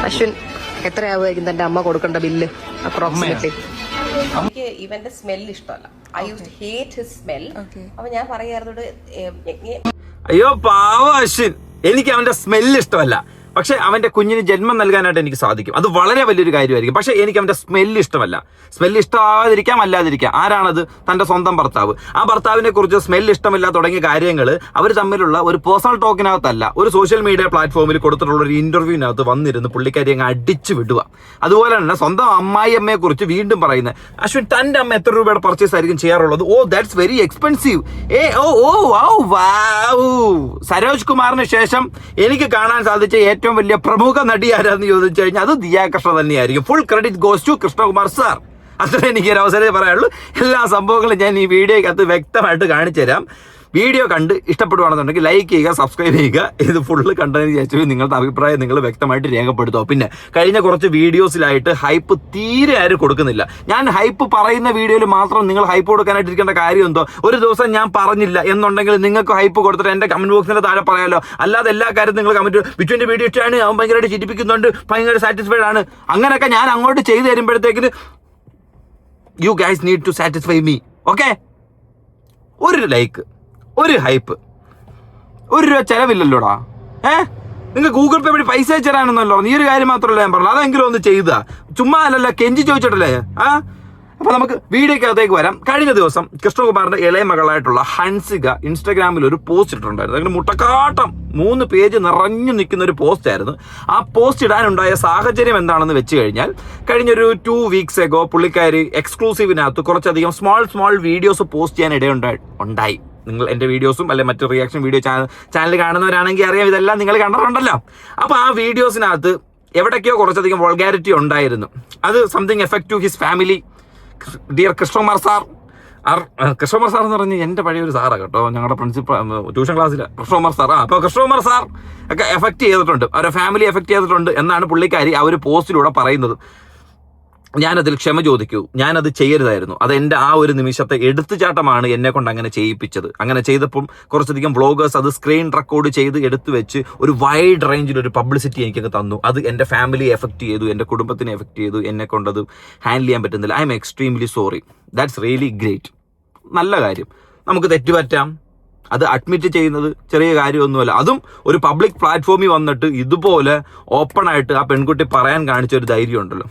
അശ്വിൻ എത്രയാവുമായിരിക്കും തന്റെ അമ്മ കൊടുക്കേണ്ട ബില്ല് അപ്രോക്സിമേറ്റ്ലി? എനിക്ക് ഇവന്റെ സ്മെൽ ഇഷ്ടമല്ല. I use to hate his smell. അപ്പൊ ഞാൻ പറയാറുണ്ട്, അയ്യോ പാവ അശ്വിൻ, എനിക്ക് അവന്റെ സ്മെല്ല് ഇഷ്ടമല്ല. പക്ഷെ അവന്റെ കുഞ്ഞിന് ജന്മം നൽകാനായിട്ട് എനിക്ക് സാധിക്കും. അത് വളരെ വലിയൊരു കാര്യമായിരിക്കും. പക്ഷെ എനിക്ക് അവന്റെ സ്മെല്ല് ഇഷ്ടമല്ല. സ്മെല്ല് ഇഷ്ടമാവാതിരിക്കാം, അല്ലാതിരിക്കാം. ആരാണത്? തന്റെ സ്വന്തം ഭർത്താവ്. ആ ഭർത്താവിനെ കുറിച്ച് സ്മെല്ല് ഇഷ്ടമില്ല തുടങ്ങിയ കാര്യങ്ങൾ അവർ തമ്മിലുള്ള ഒരു പേഴ്സണൽ ടോക്കിനകത്തല്ല, ഒരു സോഷ്യൽ മീഡിയ പ്ലാറ്റ്ഫോമിൽ കൊടുത്തിട്ടുള്ള ഒരു ഇന്റർവ്യൂവിനകത്ത് വന്നിരുന്ന് പുള്ളിക്കാരി അങ്ങ് അടിച്ചു വിടുക. അതുപോലെ തന്നെ സ്വന്തം അമ്മായിയമ്മയെ കുറിച്ച് വീണ്ടും പറയുന്നത്, അശ്വിൻ തന്റെ അമ്മ എത്ര രൂപയുടെ പർച്ചേസ് ആയിരിക്കും ചെയ്യാറുള്ളത്? Oh that's very expensive. Saroj കുമാറിന് ശേഷം എനിക്ക് കാണാൻ സാധിച്ച ഏറ്റവും വലിയ പ്രമുഖ നടി ആരാന്ന് ചോദിച്ചു കഴിഞ്ഞാൽ അത് ദിയ കൃഷ്ണ തന്നെയായിരിക്കും. Full credit goes to Krishnakumar sir. അത്ര എനിക്ക് ഒരു അവസരം പറയാനുള്ളൂ. എല്ലാ സംഭവങ്ങളും ഞാൻ ഈ വീഡിയോയ്ക്കകത്ത് വ്യക്തമായിട്ട് കാണിച്ചു തരാം. വീഡിയോ കണ്ട് ഇഷ്ടപ്പെടുവാണെന്നുണ്ടെങ്കിൽ ലൈക്ക് ചെയ്യുക, സബ്സ്ക്രൈബ് ചെയ്യുക. ഇത് ഫുള്ള് കണ്ടതിന് ശേഷം നിങ്ങളുടെ അഭിപ്രായം നിങ്ങൾ വ്യക്തമായിട്ട് രേഖപ്പെടുത്തുക. പിന്നെ കഴിഞ്ഞ കുറച്ച് വീഡിയോസിലായിട്ട് ഹൈപ്പ് തീരെ ആരും കൊടുക്കുന്നില്ല. ഞാൻ ഹൈപ്പ് പറയുന്ന വീഡിയോയിൽ മാത്രം നിങ്ങൾ ഹൈപ്പ് കൊടുക്കാനായിട്ടിരിക്കേണ്ട കാര്യം എന്തോ? ഒരു ദിവസം ഞാൻ പറഞ്ഞില്ല എന്നുണ്ടെങ്കിൽ നിങ്ങൾക്ക് ഹൈപ്പ് കൊടുത്തിട്ട് എൻ്റെ കമന്റ് ബോക്സിന്റെ താഴെ പറയാലോ. അല്ലാതെ എല്ലാ കാര്യവും നിങ്ങൾ കമന്റ് ബിറ്റുവിന്റെ വീഡിയോ ഇട്ടാണ്, അവൻ ഭയങ്കരമായിട്ട് ചിരിപ്പിക്കുന്നുണ്ട്, ഭയങ്കര സാറ്റിസ്ഫൈഡ് ആണ്, അങ്ങനെയൊക്കെ ഞാൻ അങ്ങോട്ട് ചെയ്തു തരുമ്പോഴത്തേക്കിന് you guys need to satisfy me. Okay, ഒരു ലൈക്ക്, ഒരു ഹൈപ്പ്, ഒരു രൂപ ചെലവില്ലല്ലോടാ. നിങ്ങൾ ഗൂഗിൾ പേ വഴി പൈസ അയച്ചു തരാനൊന്നുമല്ലോ. ഈ ഒരു കാര്യം മാത്രമല്ല ഞാൻ പറഞ്ഞു. അതെങ്കിലും ഒന്ന് ചെയ്താ, ചുമ്മാ അല്ലല്ലോ കെഞ്ചി ചോദിച്ചിട്ടല്ലേ. അപ്പൊ നമുക്ക് വീഡിയോക്കകത്തേക്ക് വരാം. കഴിഞ്ഞ ദിവസം കൃഷ്ണകുമാറിന്റെ ഇളയ മകളായിട്ടുള്ള ഹൻസിക ഇൻസ്റ്റാഗ്രാമിൽ ഒരു പോസ്റ്റ് ഇട്ടിട്ടുണ്ടായിരുന്നു. അങ്ങനെ മുട്ടക്കാട്ടം 3 പേജ് നിറഞ്ഞു നിൽക്കുന്ന ഒരു പോസ്റ്റ് ആയിരുന്നു. ആ പോസ്റ്റ് ഇടാനുണ്ടായ സാഹചര്യം എന്താണെന്ന് വെച്ച് കഴിഞ്ഞാൽ, കഴിഞ്ഞൊരു 2 weeks എഗോ പുള്ളിക്കാരി എക്സ്ക്ലൂസീവിനകത്ത് കുറച്ചധികം സ്മോൾ വീഡിയോസ് പോസ്റ്റ് ചെയ്യാൻ ഇടയുണ്ടായി. നിങ്ങൾ എൻ്റെ വീഡിയോസും അല്ലെ മറ്റു റിയാക്ഷൻ വീഡിയോ ചാനൽ കാണുന്നവരാണെങ്കിൽ അറിയാം, ഇതെല്ലാം നിങ്ങൾ കണ്ടിട്ടുണ്ടല്ലോ. അപ്പോൾ ആ വീഡിയോസിനകത്ത് എവിടേക്കോ കുറച്ചധികം വൾഗാരിറ്റി ഉണ്ടായിരുന്നു. അത് something effect to his family. Dear Krishnakumar sir, Krishnakumar sir എന്ന് പറഞ്ഞ് എൻ്റെ പഴയൊരു സാറാണ് കേട്ടോ, ഞങ്ങളുടെ പ്രിൻസിപ്പൽ ട്യൂഷൻ ക്ലാസ്സിൽ കൃഷ്ണകുമാർ സാർ. അപ്പോൾ കൃഷ്ണകുമാർ സാർ ഒക്കെ എഫക്ട് ചെയ്തിട്ടുണ്ട്, അവരുടെ ഫാമിലി എഫക്ട് ചെയ്തിട്ടുണ്ട് എന്നാണ് പുള്ളിക്കാരി ആ ഒരു പോസ്റ്റിലൂടെ പറയുന്നത്. ഞാനതിൽ ക്ഷമ ചോദിക്കൂ, ഞാനത് ചെയ്യരുതായിരുന്നു. അത് എൻ്റെ ആ ഒരു നിമിഷത്തെ എടുത്തുചാട്ടമാണ് എന്നെ കൊണ്ട് അങ്ങനെ ചെയ്യിപ്പിച്ചത്. അങ്ങനെ ചെയ്തപ്പം കുറച്ചധികം വ്ളോഗേഴ്സ് അത് സ്ക്രീൻ റെക്കോർഡ് ചെയ്ത് എടുത്തു വെച്ച് ഒരു വൈഡ് റേഞ്ചിൽ ഒരു പബ്ലിസിറ്റി എനിക്കങ്ങ് തന്നു. അത് എൻ്റെ ഫാമിലി എഫക്ട് ചെയ്തു, എൻ്റെ കുടുംബത്തിനെ എഫക്ട് ചെയ്തു. എന്നെ കൊണ്ടത് ഹാൻഡിൽ ചെയ്യാൻ പറ്റുന്നില്ല. I am extremely sorry. That's really great. നല്ല കാര്യം. നമുക്ക് തെറ്റുപറ്റാം. അത് അഡ്മിറ്റ് ചെയ്യുന്നത് ചെറിയ കാര്യമൊന്നുമല്ല. അതും ഒരു പബ്ലിക് പ്ലാറ്റ്ഫോമിൽ വന്നിട്ട് ഇതുപോലെ ഓപ്പണായിട്ട് ആ പെൺകുട്ടി പറയാൻ കാണിച്ച ഒരു ധൈര്യം ഉണ്ടല്ലോ,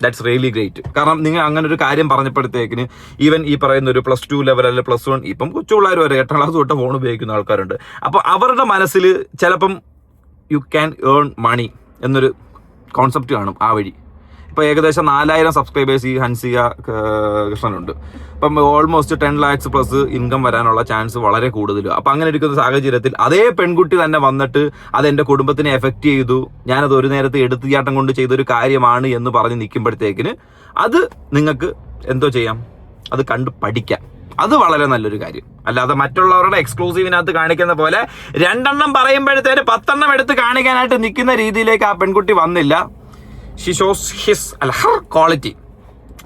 ദാറ്റ്സ് റിയലി ഗ്രേറ്റ്. കാരണം നിങ്ങൾ അങ്ങനെ ഒരു കാര്യം പറഞ്ഞപ്പോഴത്തേക്കിന് ഈവൻ ഈ പറയുന്ന ഒരു +2 ലെവൽ അല്ലെങ്കിൽ +1, ഇപ്പം കൊച്ചു പിള്ളേർ വരെ 8ാം ക്ലാസ് തൊട്ട് ഫോൺ ഉപയോഗിക്കുന്ന ആൾക്കാരുണ്ട്. അപ്പോൾ അവരുടെ മനസ്സിൽ ചിലപ്പം യു ക്യാൻ ഏൺ മണി എന്നൊരു കോൺസെപ്റ്റ് കാണും ആ വഴി. ഇപ്പോൾ ഏകദേശം 4000 സബ്സ്ക്രൈബേഴ്സ് ഈ ഹൻസിക കൃഷ്ണനുണ്ട്. അപ്പം ഓൾമോസ്റ്റ് 10 lakhs പ്ലസ് ഇൻകം വരാനുള്ള ചാൻസ് വളരെ കൂടുതലും. അപ്പം അങ്ങനെ ഇരിക്കുന്ന സാഹചര്യത്തിൽ അതേ പെൺകുട്ടി തന്നെ വന്നിട്ട് അതെൻ്റെ കുടുംബത്തിനെ എഫക്റ്റ് ചെയ്തു, ഞാനത് ഒരു നേരത്തെ എടുത്തുചാട്ടം കൊണ്ട് ചെയ്തൊരു കാര്യമാണ് എന്ന് പറഞ്ഞ് നിൽക്കുമ്പോഴത്തേക്കിന് അത് നിങ്ങൾക്ക് എന്തോ ചെയ്യാം, അത് കണ്ട് പഠിക്കാം. അത് വളരെ നല്ലൊരു കാര്യം. അല്ലാതെ മറ്റുള്ളവരുടെ എക്സ്ക്ലൂസീവിനകത്ത് കാണിക്കുന്ന പോലെ 2 പറയുമ്പോഴത്തേന് 10 എടുത്ത് കാണിക്കാനായിട്ട് നിൽക്കുന്ന രീതിയിലേക്ക് ആ പെൺകുട്ടി വന്നില്ല. She shows his her quality.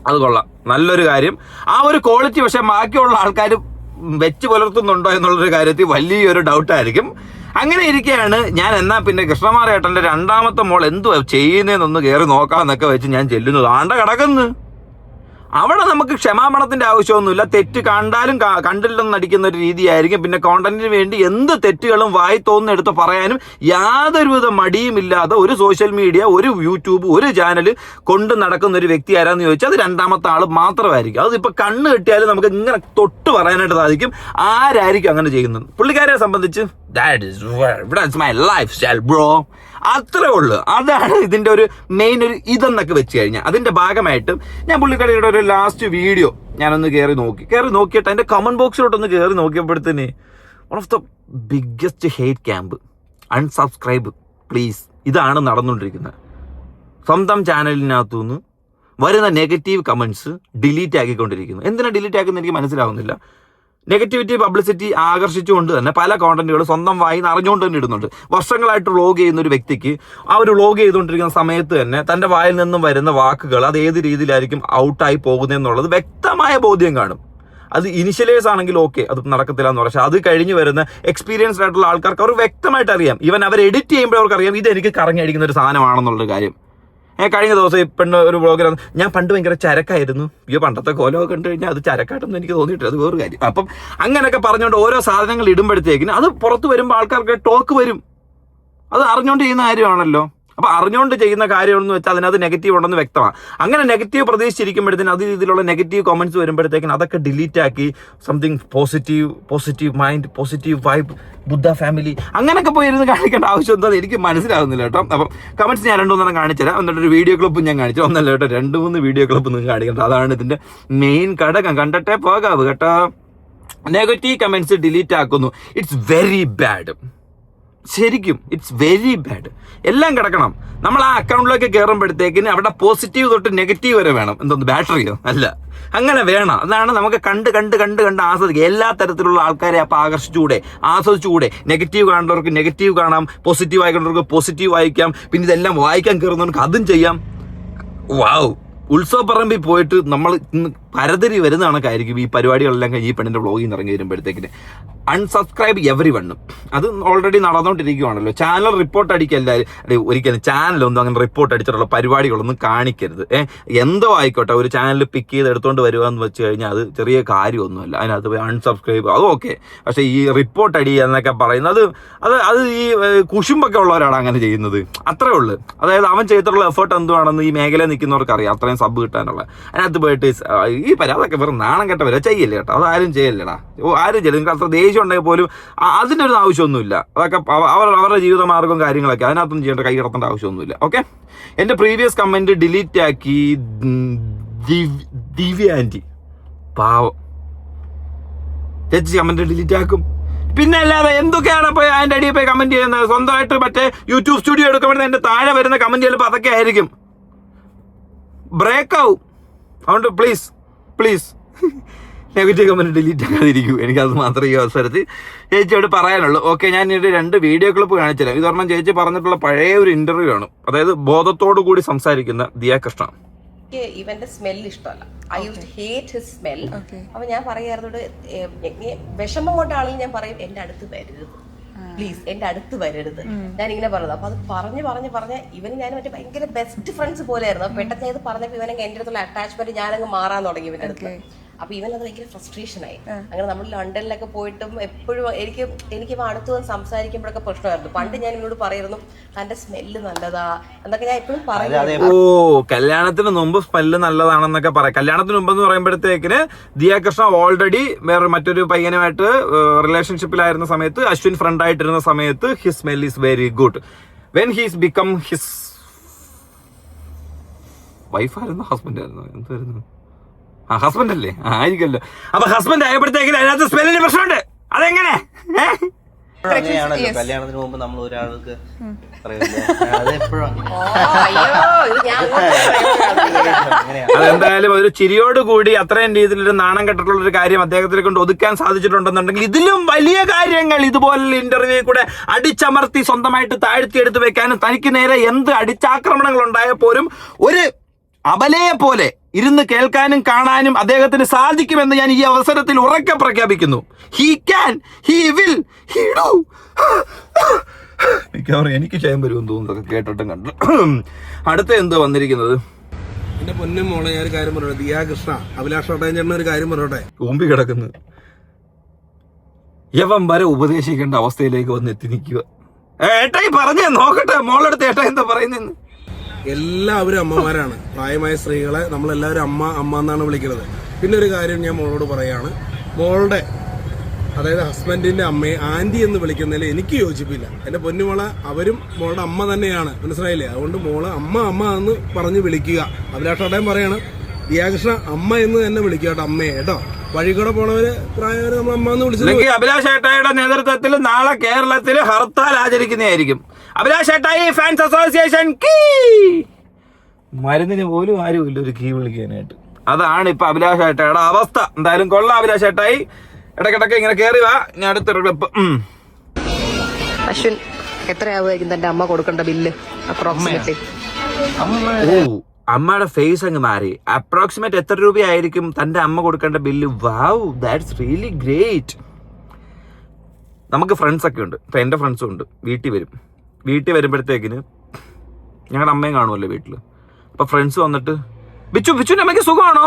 അത് കൊള്ളാം, നല്ലൊരു കാര്യം. ആ ഒരു ക്വാളിറ്റി പക്ഷെ ബാക്കിയുള്ള ആൾക്കാർ വെച്ച് പുലർത്തുന്നുണ്ടോ എന്നുള്ളൊരു കാര്യത്തിൽ വലിയൊരു ഡൗട്ടായിരിക്കും. അങ്ങനെ ഇരിക്കുകയാണ് ഞാൻ എന്നാ പിന്നെ കൃഷ്ണകുമാർ ഏട്ടൻ്റെ 2ാമത്തെ മോൾ എന്തുവാ ചെയ്യുന്നതെന്നൊന്ന് കയറി നോക്കാമെന്നൊക്കെ വെച്ച് ഞാൻ ചെല്ലുന്നത്. ആണ്ട കിടക്കുന്നു. അവിടെ നമുക്ക് ക്ഷമാപണത്തിന്റെ ആവശ്യമൊന്നുമില്ല. തെറ്റ് കണ്ടാലും കണ്ടില്ലെന്ന് നടിക്കുന്ന ഒരു രീതിയായിരിക്കും. പിന്നെ കോണ്ടന്റിന് വേണ്ടി എന്ത് തെറ്റുകളും വായി തോന്നുന്നെടുത്ത് പറയാനും യാതൊരുവിധ മടിയുമില്ലാതെ ഒരു സോഷ്യൽ മീഡിയ, ഒരു യൂട്യൂബ്, ഒരു ചാനൽ കൊണ്ട് നടക്കുന്ന ഒരു വ്യക്തി ആരാന്ന് ചോദിച്ചാൽ അത് 2ാമത്തെ ആൾ മാത്രമായിരിക്കും. അതിപ്പോൾ കണ്ണ് കിട്ടിയാലും നമുക്ക് ഇങ്ങനെ തൊട്ട് പറയാനായിട്ട് സാധിക്കും ആരായിരിക്കും അങ്ങനെ ചെയ്യുന്നത്. പുള്ളിക്കാരെ സംബന്ധിച്ച് that's my lifestyle bro. അത്രേ ഉള്ളൂ. അതാണ് ഇതിൻ്റെ ഒരു മെയിൻ ഒരു ഇതെന്നൊക്കെ വെച്ച് കഴിഞ്ഞാൽ അതിൻ്റെ ഭാഗമായിട്ട് ഞാൻ പുള്ളിക്കാരിയുടെ ഒരു ലാസ്റ്റ് വീഡിയോ ഞാനൊന്ന് കയറി നോക്കിയിട്ട് അതിൻ്റെ കമന്റ് ബോക്സിലോട്ടൊന്ന് കയറി നോക്കിയപ്പോഴത്തേന് one of the biggest hate camp, unsubscribe please, ഇതാണ് നടന്നുകൊണ്ടിരിക്കുന്നത്. സ്വന്തം ചാനലിനകത്തുനിന്ന് വരുന്ന നെഗറ്റീവ് കമൻസ് ഡിലീറ്റ് ആക്കിക്കൊണ്ടിരിക്കുന്നു. എന്തിനാണ് ഡിലീറ്റ് ആക്കുന്നത് എനിക്ക് മനസ്സിലാവുന്നില്ല. നെഗറ്റിവിറ്റി പബ്ലിസിറ്റി ആകർഷിച്ചുകൊണ്ട് തന്നെ പല കോണ്ടന്റുകൾ സ്വന്തം വായി അറിഞ്ഞുകൊണ്ട് തന്നെ ഇടുന്നുണ്ട്. വർഷങ്ങളായിട്ട് വ്ളോഗ് ചെയ്യുന്ന ഒരു വ്യക്തിക്ക് ആ ഒരു വ്ളോഗ് ചെയ്തുകൊണ്ടിരിക്കുന്ന സമയത്ത് തന്നെ തൻ്റെ വായിൽ നിന്നും വരുന്ന വാക്കുകൾ അത് ഏത് രീതിയിലായിരിക്കും ഔട്ടായി പോകുന്നതെന്നുള്ളത് വ്യക്തമായ ബോധ്യം കാണും. അത് ഇനിഷ്യലേഴ്സ് ആണെങ്കിൽ ഓക്കെ, അത് നടക്കത്തില്ല എന്ന് പക്ഷേ അത് കഴിഞ്ഞ് വരുന്ന എക്സ്പീരിയൻസ്ഡ് ആയിട്ടുള്ള ആൾക്കാർക്ക് അവർ വ്യക്തമായിട്ട് അറിയാം. ഈവൻ അവർ എഡിറ്റ് ചെയ്യുമ്പോൾ അവർക്ക് അറിയാം ഇത് എനിക്ക് കറങ്ങി അടിക്കുന്ന ഒരു സാധനമാണെന്നുള്ളൊരു കാര്യം. കഴിഞ്ഞ ദിവസം പെണ്ണ് ഒരു ബ്ലോഗിൽ ഞാൻ പണ്ട് ഭയങ്കര ചരക്കായിരുന്നു, പണ്ടത്തെ കോലമൊക്കെ കണ്ടു കഴിഞ്ഞാൽ അത് ചരക്കായിട്ടൊന്നും എനിക്ക് തോന്നിയിട്ടില്ല, അത് വേറൊരു കാര്യം. അപ്പം അങ്ങനെയൊക്കെ പറഞ്ഞുകൊണ്ട് ഓരോ സാധനങ്ങൾ ഇടുമ്പോഴത്തേക്കിന് അത് പുറത്ത് വരുമ്പോൾ ആൾക്കാർക്ക് ടോക്ക് വരും. അത് അറിഞ്ഞുകൊണ്ട് ചെയ്യുന്ന കാര്യമാണല്ലോ. അപ്പോൾ അറിഞ്ഞുകൊണ്ട് ചെയ്യുന്ന കാര്യമെന്ന് വെച്ചാൽ അതിനകത്ത് നെഗറ്റീവ് ഉണ്ടെന്ന് വ്യക്തമാണ്. അങ്ങനെ നെഗറ്റീവ് പ്രതീക്ഷിച്ചിരിക്കുമ്പോഴത്തേന് അത് രീതിയിലുള്ള നെഗറ്റീവ് കമൻറ്റ്സ് വരുമ്പോഴത്തേക്കിന് അതൊക്കെ ഡിലീറ്റ് ആക്കി something positive mind, positive vibe, Buddha family അങ്ങനെയൊക്കെ പോയി ഇരുന്ന് കാണിക്കേണ്ട ആവശ്യം എന്താണെന്ന് എനിക്ക് മനസ്സിലാകുന്നില്ല കേട്ടോ. അപ്പം കമൻറ്റ്സ് ഞാൻ 2-3 കാണിച്ചുതരാം. എന്നിട്ടൊരു വീഡിയോ ക്ലിപ്പ് ഞാൻ കാണിച്ചു. ഒന്നല്ല കേട്ടോ, 2-3 വീഡിയോ ക്ലിപ്പ് നിങ്ങൾക്ക് കാണിക്കേണ്ടത്. അതാണ് ഇതിൻ്റെ മെയിൻ ഘടകം. കണ്ടിട്ടേ പോകാവൂ കേട്ടോ. നെഗറ്റീവ് കമൻറ്റ്സ് ഡിലീറ്റ് ആക്കുന്നു. It's very bad. ശരിക്കും ഇറ്റ്സ് വെരി ബാഡ്. എല്ലാം കിടക്കണം. നമ്മൾ ആ അക്കൗണ്ടിലേക്ക് കയറുമ്പോഴത്തേക്കിന് അവിടെ പോസിറ്റീവ് തൊട്ട് നെഗറ്റീവ് വരെ വേണം. എന്തോന്ന് ബാറ്ററിയോ? അല്ല, അങ്ങനെ വേണം. അതാണ് നമുക്ക് കണ്ട് ആസ്വദിക്കുക. എല്ലാ തരത്തിലുള്ള ആൾക്കാരെ അപ്പോൾ ആസ്വദിച്ചുകൂടെ. നെഗറ്റീവ് കാണുന്നവർക്ക് നെഗറ്റീവ് കാണാം, പോസിറ്റീവ് വായിക്കുന്നവർക്ക് പോസിറ്റീവ് വായിക്കാം, പിന്നെ ഇതെല്ലാം വായിക്കാൻ കയറുന്നവർക്ക് അതും ചെയ്യാം. വാവ്. ഉത്സവപ്പറമ്പിൽ പോയിട്ട് നമ്മൾ ഇന്ന് പരതരി വരുന്ന കണക്കായിരിക്കും ഈ പരിപാടികളെല്ലാം കഴിഞ്ഞ് ഈ പെണ്ണിൻ്റെ വ്ളോഗിൽ നിന്ന് ഇറങ്ങി വരുമ്പോഴത്തേക്കിന് അൺസബ്സ്ക്രൈബ് എവറി വണ്ണും. അത് ഓൾറെഡി നടന്നുകൊണ്ടിരിക്കുകയാണല്ലോ. ചാനൽ റിപ്പോർട്ട് അടിക്കുക. ഒരിക്കലും ചാനലൊന്നും അങ്ങനെ റിപ്പോർട്ട് അടിച്ചിട്ടുള്ള പരിപാടികളൊന്നും കാണിക്കരുത്. എന്തോ ആയിക്കോട്ടെ, ഒരു ചാനൽ പിക്ക് ചെയ്ത് എടുത്തുകൊണ്ട് വരിക എന്ന് വെച്ച് കഴിഞ്ഞാൽ അത് ചെറിയ കാര്യമൊന്നുമല്ല. അതിനകത്ത് പോയി അൺസബ്സ്ക്രൈബ് അത് ഓക്കെ. പക്ഷേ ഈ റിപ്പോർട്ട് അടിക്കുക എന്നൊക്കെ പറയുന്നത് അത് ഈ കുശുമ്പൊക്കെ ഉള്ളവരാണ് അങ്ങനെ ചെയ്യുന്നത്. അത്രേ ഉള്ളൂ. അതായത് അവൻ ചെയ്തിട്ടുള്ള എഫേർട്ട് എന്തുവാണെന്ന് ഈ മേഖലയിൽ നിൽക്കുന്നവർക്ക് അറിയാം. അത്രയും സബ് കിട്ടാനുള്ള അതിനകത്ത് പോയിട്ട് ഈ അതൊക്കെ വെറും നാണം കെട്ടവരെ ചെയ്യില്ല കേട്ടോ. അതാരും ചെയ്യല്ലടാ, ആരും ചെയ്യില്ല. നിങ്ങൾക്ക് അത്ര ദേഷ്യം ഉണ്ടെങ്കിൽ പോലും അതിൻ്റെ ഒരു ആവശ്യമൊന്നുമില്ല. അതൊക്കെ അവരുടെ ജീവിതമാർഗവും കാര്യങ്ങളൊക്കെ അതിനകത്തൊന്നും ചെയ്യേണ്ട, കൈ കിടത്തേണ്ട ആവശ്യമൊന്നുമില്ല. ഓക്കെ. എൻ്റെ പ്രീവിയസ് കമൻറ്റ് ഡിലീറ്റ് ആക്കി ദിവ്യ ആൻറ്റി. പാവം ചേച്ചി കമൻറ്റ് ഡിലീറ്റ് ആക്കും. പിന്നെ അല്ലാതെ എന്തൊക്കെയാണ് ഇപ്പോൾ അതിൻ്റെ അടിയിൽ പോയി കമൻറ്റ് ചെയ്യുന്നത്? സ്വന്തമായിട്ട് മറ്റേ യൂട്യൂബ് സ്റ്റുഡിയോ എടുക്കുമ്പോൾ എൻ്റെ താഴെ വരുന്ന കമൻറ്റ് ചിലപ്പോൾ അതൊക്കെ ആയിരിക്കും. ബ്രേക്ക് ആവും. അതുകൊണ്ട് പ്ലീസ് നെഗറ്റീവ് കമൻറ്റ് ഡിലീറ്റ് ആക്കാതിരിക്കൂ. എനിക്കത് മാത്രമേ ഈ അവസരത്തിൽ ചേച്ചിയോട് പറയാനുള്ളൂ. ഓക്കെ, ഞാൻ ഒരു 2 വീഡിയോ ക്ലിപ്പ് കാണിച്ചുതരാം. ഇതൊരെണ്ണം ചേച്ചി പറഞ്ഞിട്ടുള്ള പഴയ ഒരു ഇന്റർവ്യൂ ആണ്. അതായത് ബോധത്തോടു കൂടി സംസാരിക്കുന്ന ദിയാകൃഷ്ണ. ഇവന്റെ സ്മെൽ ഇഷ്ടമല്ല. I use hate his smell. അപ്പൊ ഞാൻ പറയാറുണ്ട്, വിഷമം കൊണ്ട ആളിൽ ഞാൻ പറയും എന്റെ അടുത്ത് വരരുത്, പ്ലീസ് എന്റെ അടുത്ത് വരരുത്. ഞാൻ ഇങ്ങനെ പറഞ്ഞത്. അപ്പൊ അത് പറഞ്ഞ് ഇവന് ഞാൻ മറ്റേ ഭയങ്കര ബെസ്റ്റ് ഫ്രണ്ട്സ് പോലെയായിരുന്നു. പെട്ടെന്ന് ഞാൻ ഇത് പറഞ്ഞപ്പോ ഇവനൊക്കെ എന്റെ അടുത്തുള്ള അറ്റാച്ച്മെന്റ് ഞാനങ്ങ് മാറാൻ തുടങ്ങി ഇവന്റെ അടുത്ത്. അപ്പൊ ഇവനത് ഭയങ്കര ഫ്രസ്ട്രേഷൻ ആയി. അങ്ങനെ നമ്മൾ ലണ്ടനിലൊക്കെ പോയിട്ടും എപ്പോഴും എനിക്ക് അടുത്ത് വന്ന് സംസാരിക്കുമ്പോഴൊക്കെ പ്രശ്നമായിരുന്നു. പണ്ട് ഞാൻ ഇവനോട് പറയായിരുന്നു തന്റെ സ്മെല്ല് നല്ലതാ എന്നൊക്കെ ഞാൻ എപ്പോഴും പറയുന്നത്. കല്യാണത്തിന് മുമ്പ് സ്മെല്ല് നല്ലതാണെന്നൊക്കെ പറയാം. കല്യാണത്തിന് മുമ്പ് എന്ന് പറയുമ്പോഴത്തേക്കിന് ദിയാകൃഷ്ണ ഓൾറെഡി വേറെ മറ്റൊരു പയ്യനുമായിട്ട് റിലേഷൻഷിപ്പിലായിരുന്ന സമയത്ത്, അശ്വിൻ ഫ്രണ്ട് ആയിട്ടിരുന്ന സമയത്ത് his smell is very good. When he's become his വൈഫായിരുന്നു, ഹസ്ബൻഡ് ആയിരുന്നു, എന്തായിരുന്നു? ഹസ്ബൻഡ് അല്ലേ? ആയിരിക്കല്ലോ. അപ്പൊ ഹസ്ബൻഡ് ആയപ്പോഴത്തേക്കിന് അതിനകത്ത് സ്മെല്ലിന് പ്രശ്നമുണ്ട്. അതെങ്ങനെ? കല്യാണത്തിന് മുമ്പ് നമ്മൾ ഒരാൾക്ക് അതെന്തായാലും ഒരു ചിരിയോടുകൂടി അത്രയും രീതിയിലൊരു നാണം കെട്ടിട്ടുള്ള ഒരു കാര്യം അദ്ദേഹത്തിനെ കൊണ്ട് ഒതുക്കാൻ സാധിച്ചിട്ടുണ്ടെന്നുണ്ടെങ്കിൽ ഇതിലും വലിയ കാര്യങ്ങൾ ഇതുപോലുള്ള ഇന്റർവ്യൂ കൂടെ അടിച്ചമർത്തി സ്വന്തമായിട്ട് താഴ്ത്തിയെടുത്ത് വെക്കാനും തനിക്ക് നേരെ എന്ത് അടിച്ചാക്രമണങ്ങൾ ഉണ്ടായപ്പോലും ഒരു അബലയെ പോലെ ഇരുന്ന് കേൾക്കാനും കാണാനും അദ്ദേഹത്തിന് സാധിക്കുമെന്ന് ഞാൻ ഈ അവസരത്തിൽ ഉറക്കെ പ്രഖ്യാപിക്കുന്നു. He can, he will, he do. മിക്കവാറും എനിക്ക് ചെയ്യാൻ വരുമെന്ന് തോന്നുന്നു കേട്ടിട്ടും കണ്ടു. അടുത്ത എന്തോ വന്നിരിക്കുന്നത്? എന്റെ പൊന്നും മോളെ, ഞാൻ ഒരു കാര്യം പറയട്ടെ. ദിയാകൃഷ്ണ, അഭിലാഷ് ചേട്ടൻ ഒരു കാര്യം പറയട്ടെ. ഊമ്പി കിടക്കുന്നു. യവൻ വരെ ഉപദേശിക്കേണ്ട അവസ്ഥയിലേക്ക് വന്ന് എത്തി നിൽക്കുക. ഏട്ടായി പറഞ്ഞേ നോക്കട്ടെ, മോളെടുത്ത് ഏട്ടാ എന്താ പറയുന്നെന്ന്. എല്ലാവരും അമ്മമാരാണ്. പ്രായമായ സ്ത്രീകളെ നമ്മളെല്ലാവരും അമ്മ എന്നാണ് വിളിക്കുന്നത്. പിന്നെ ഒരു കാര്യം ഞാൻ മോളോട് പറയാണ്, മോളുടെ അതായത് ഹസ്ബൻഡിന്റെ അമ്മയെ ആന്റി എന്ന് വിളിക്കുന്നതിൽ എനിക്ക് യോജിപ്പില്ല. എന്റെ പൊന്നുമോളെ, അവരും മോളുടെ അമ്മ തന്നെയാണ്, മനസ്സിലായില്ലേ? അതുകൊണ്ട് മോളെ അമ്മ എന്ന് പറഞ്ഞ് വിളിക്കുക. അഭിലാഷേട്ടൻ പറയാണ്, ദിയാകൃഷ്ണ അമ്മ എന്ന് തന്നെ വിളിക്കുക കേട്ടോ, അമ്മയെ കേട്ടോ. വഴികൂടെ പോണവര് പ്രായവര് നമ്മൾ അമ്മ എന്ന് വിളിച്ചു. അഭിലാഷ് ഏട്ടായിയുടെ നേതൃത്വത്തിൽ നാളെ കേരളത്തിൽ ഹർത്താൽ ആചരിക്കുന്നതായിരിക്കും. അഭിലാഷ് ഏട്ടായി ഫാൻസ് അസോസിയേഷൻ കീ. മരുന്നിന് പോലും ആരുമില്ല ഒരു കീ വിളിക്കാനായിട്ട്. അതാണ് ഇപ്പൊ അഭിലാഷ് ഏട്ടായിയുടെ അവസ്ഥ. എന്തായാലും കൊള്ളാം അഭിലാഷ് ഏട്ടായി, ഇടക്കിടക്ക് ഇങ്ങനെ കേറി വാ. ഞാൻ അടുത്തൊരു ക്ലിപ്പ്. അശ്വിൻ, എത്രയാവുമായിരിക്കും തന്റെ അമ്മ കൊടുക്കേണ്ട ബില്ല് അപ്രോക്സിമേറ്റ്ലി? അമ്മയുടെ ഫേസ് അങ്ങ് മാറി. അപ്രോക്സിമേറ്റ് എത്ര രൂപയായിരിക്കും തൻ്റെ അമ്മ കൊടുക്കേണ്ട bill? Wow, that's really great. നമുക്ക് ഫ്രണ്ട്സൊക്കെ ഉണ്ട്. ഇപ്പം എൻ്റെ ഫ്രണ്ട്സും ഉണ്ട്. വീട്ടിൽ വരുമ്പോഴത്തേക്കിന് ഞങ്ങളുടെ അമ്മയും കാണുമല്ലോ വീട്ടിൽ. അപ്പോൾ ഫ്രണ്ട്സ് വന്നിട്ട് ബിച്ചുവിൻ്റെ അമ്മയ്ക്ക് സുഖമാണോ,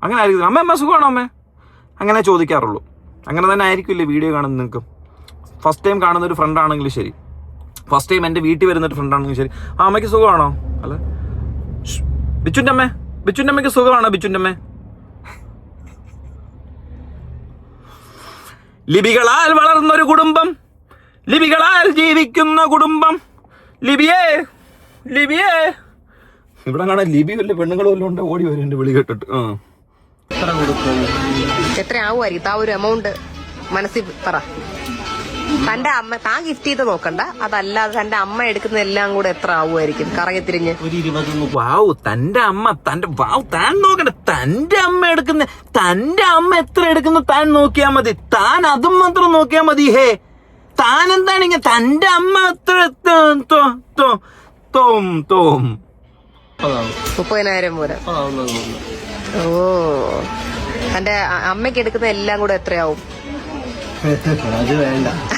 അങ്ങനെ ആയിരിക്കും. അമ്മ സുഖമാണോ അമ്മേ, അങ്ങനെ ചോദിക്കാറുള്ളൂ. അങ്ങനെ തന്നെ ആയിരിക്കില്ലേ വീഡിയോ കാണുന്നത് നിങ്ങൾക്ക്. ഫസ്റ്റ് ടൈം കാണുന്ന ഒരു ഫ്രണ്ടാണെങ്കിലും ശരി, ഫസ്റ്റ് ടൈം എൻ്റെ വീട്ടിൽ വരുന്നൊരു ഫ്രണ്ടാണെങ്കിലും ശരി, ആ അമ്മയ്ക്ക് സുഖമാണോ, അല്ല ബിച്ചുൻ്റെ അമ്മയ്ക്ക് സുഖമാണോ, ബിച്ചുൻ്റെ അമ്മ. ലിപികളാൽ വളർന്നൊരു കുടുംബം, ലിപികളാൽ ജീവിക്കുന്ന കുടുംബം. ലിപിയേ ഇവിടെ കാണാൻ ലിപി വല്ല പെണ്ണുങ്ങളും വല്ലതും ഉണ്ട്, ഓടി വരും എൻ്റെ വിളി കേട്ടിട്ട്. എത്ര ആവുമായിരിക്കും? ആ ഒരു എമൗണ്ട് മനസ്സിൽ പറ. തന്റെ അമ്മ താൻ ഗിഫ്റ്റ് ചെയ്ത് നോക്കണ്ട, അതല്ലാതെ തന്റെ അമ്മ എടുക്കുന്ന എല്ലാം കൂടെ എത്ര ആവുമായിരിക്കും കറങ്ങി തിരിഞ്ഞ്? വാവ്, തന്റെ അമ്മ താൻ നോക്കണ്ട. തന്റെ അമ്മ എത്ര എടുക്കുന്നു താൻ നോക്കിയാ മതി. താൻ അതും മാത്രം നോക്കിയാ മതി. ഹേ, താൻ എന്താണ് ഇങ്ങനെ തന്റെ അമ്മ എത്ര 30,000 പോരാ? ഓ, തന്റെ അമ്മയ്ക്ക് എടുക്കുന്ന എല്ലാം കൂടെ എത്രയാവും?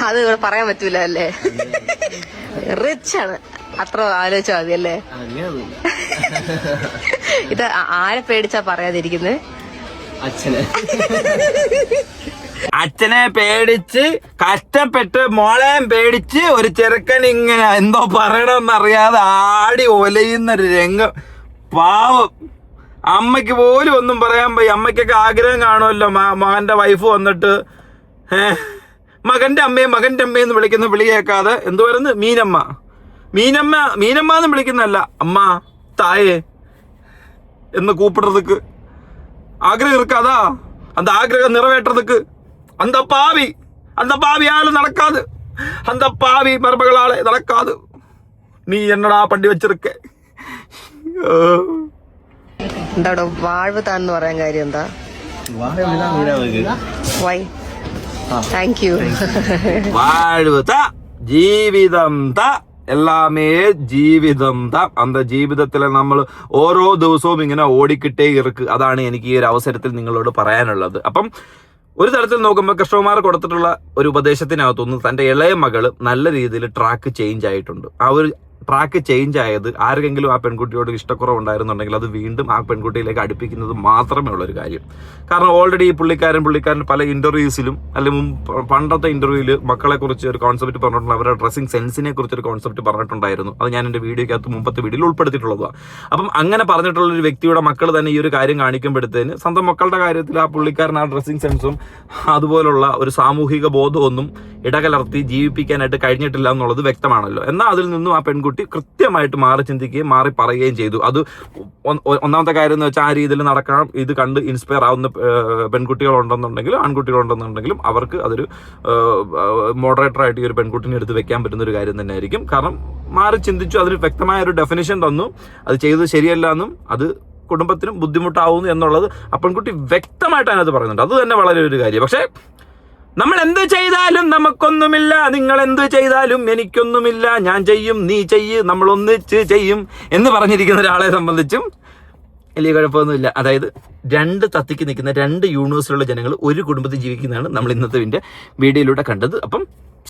അത് ഇവിടെ പറയാൻ പറ്റൂല അല്ലേ? റിച്ച് ആണ്, അത്ര ആലോചിച്ചാ മതി അല്ലേ? ഇത് ആരെ പേടിച്ചാ പറയാതിരിക്കുന്നത്? അച്ഛനെ പേടിച്ച് കഷ്ടപ്പെട്ട് മോളെയും പേടിച്ച് ഒരു ചെറുക്കൻ ഇങ്ങനെ എന്തോ പറയണമെന്നറിയാതെ ആടി ഒലയുന്നൊരു രംഗം. പാവം, അമ്മയ്ക്ക് പോലും ഒന്നും പറയാൻ പോയി. അമ്മയ്ക്കൊക്കെ ആഗ്രഹം കാണുമല്ലോ മകന്റെ വൈഫ് വന്നിട്ട് മകന്റെ അമ്മയെന്ന് വിളിക്കുന്ന വിളി കേൾക്കാതെ എന്തു പറയുന്നു, മീനമ്മ എന്ന് വിളിക്കുന്നല്ല, അമ്മ തായേ എന്ന് കൂപ്പിടുறதுக்கு ആഗ്രഹം இருக்காதா? அந்த ஆகிரகம் நிறைவேற்றுறதுக்கு அந்த பாவி ஆளு நடக்காது, அந்த பாவி மருமகளால நடக்காது. நீ என்னடா பண்ணி வச்சிருக்க? എന്താടോ വാഴ്വ് താന്ന് പറയാൻ കാര്യം എന്താ? വൈ? Thank you. வாழ்வு தான், ജീവിതം தான், எல்லாமே ജീവിതം தான். அந்த ജീവിതത്തിൽ നമ്മൾ ഓരോ ദിവസവും ഇങ്ങനെ ഓടിക്കിട്ടേ ഇருக்கு. അതാണ് എനിക്ക് ഈ ഒരു അവസരത്തിൽ നിങ്ങളോട് പറയാനുള്ളത്. അപ്പം ഒരു തരത്തിൽ നോക്കുമ്പോൾ കൃഷ്ണകുമാർ കൊടുത്തിട്ടുള്ള ഒരു ഉപദേശത്തിനകത്തുനിന്ന് തന്റെ ഇളയ മകള് നല്ല രീതിയിൽ ട്രാക്ക് ചേഞ്ച് ആയിട്ടുണ്ട്. ആ ഒരു ട്രാക്ക് ചേഞ്ച് ആയത് ആർക്കെങ്കിലും ആ പെൺകുട്ടിയോട് ഇഷ്ടക്കുറവുണ്ടായിരുന്നുണ്ടെങ്കിൽ അത് വീണ്ടും ആ പെൺകുട്ടിയിലേക്ക് അടുപ്പിക്കുന്നത് മാത്രമേ ഉള്ളൊരു കാര്യം. കാരണം ഓൾറെഡി ഈ പുള്ളിക്കാരൻ പല ഇന്റർവ്യൂസിലും അല്ലെങ്കിൽ പണ്ടത്തെ ഇന്റർവ്യൂവിൽ മക്കളെ കുറിച്ച് ഒരു കോൺസെപ്റ്റ് പറഞ്ഞിട്ടുണ്ട്, അവരുടെ ഡ്രസ്സിംഗ് സെൻസിനെ കുറിച്ച് ഒരു കോൺസെപ്റ്റ് പറഞ്ഞിട്ടുണ്ടായിരുന്നു. അത് ഞാൻ എൻ്റെ വീഡിയോക്കകത്ത് മുമ്പത്തെ വീഡിയോയിൽ ഉൾപ്പെടുത്തിയിട്ടുള്ളതാണ്. അപ്പം അങ്ങനെ പറഞ്ഞിട്ടുള്ള ഒരു വ്യക്തിയുടെ മക്കൾ തന്നെ ഈ ഒരു കാര്യം കാണിക്കുമ്പോഴത്തേന് സ്വന്തം മക്കളുടെ കാര്യത്തിൽ ആ പുള്ളിക്കാരൻ ആ ഡ്രസ്സിംഗ് സെൻസും അതുപോലുള്ള ഒരു സാമൂഹിക ബോധമൊന്നും ഇടകലർത്തി ജീവിപ്പിക്കാനായിട്ട് കഴിഞ്ഞിട്ടില്ല എന്നുള്ളത് വ്യക്തമാണല്ലോ. എന്നാൽ അതിൽ നിന്നും ആ പെൺകുട്ടി കൃത്യമായിട്ട് മാറി ചിന്തിക്കുകയും മാറി പറയുകയും ചെയ്തു. അത് ഒന്നാമത്തെ കാര്യം എന്ന് വെച്ചാൽ ആ രീതിയിൽ നടക്കണം. ഇത് കണ്ട് ഇൻസ്പയർ ആവുന്ന പെൺകുട്ടികളുണ്ടെന്നുണ്ടെങ്കിലും ആൺകുട്ടികളുണ്ടെന്നുണ്ടെങ്കിലും അവർക്ക് അതൊരു മോഡറേറ്ററായിട്ട് ഈ ഒരു പെൺകുട്ടിനെ എടുത്ത് വെക്കാൻ പറ്റുന്ന ഒരു കാര്യം തന്നെ ആയിരിക്കും. കാരണം മാറി ചിന്തിച്ചു, അതിന് വ്യക്തമായ ഒരു ഡെഫിനിഷൻ തന്നു, അത് ചെയ്തത് ശരിയല്ല എന്നും അത് കുടുംബത്തിനും ബുദ്ധിമുട്ടാവുന്നു എന്നുള്ളത് ആ പെൺകുട്ടി വ്യക്തമായിട്ട് അതിനകത്ത് പറയുന്നുണ്ട്. അത് തന്നെ വളരെ ഒരു കാര്യം. പക്ഷേ നമ്മൾ എന്ത് ചെയ്താലും നമുക്കൊന്നുമില്ല, നിങ്ങൾ എന്ത് ചെയ്താലും എനിക്കൊന്നുമില്ല, ഞാൻ ചെയ്യും നീ ചെയ്യ് നമ്മൾ ഒന്നിച്ച് ചെയ്യും എന്ന് പറഞ്ഞിരിക്കുന്ന ഒരാളെ സംബന്ധിച്ചും വലിയ കുഴപ്പമൊന്നുമില്ല. അതായത് രണ്ട് തത്തിക്ക് നിൽക്കുന്ന രണ്ട് യൂണിവേഴ്സിലുള്ള ജനങ്ങൾ ഒരു കുടുംബത്തിൽ ജീവിക്കുന്നതാണ് നമ്മൾ ഇന്നത്തെ വീഡിയോയിലൂടെ കണ്ടത്. അപ്പം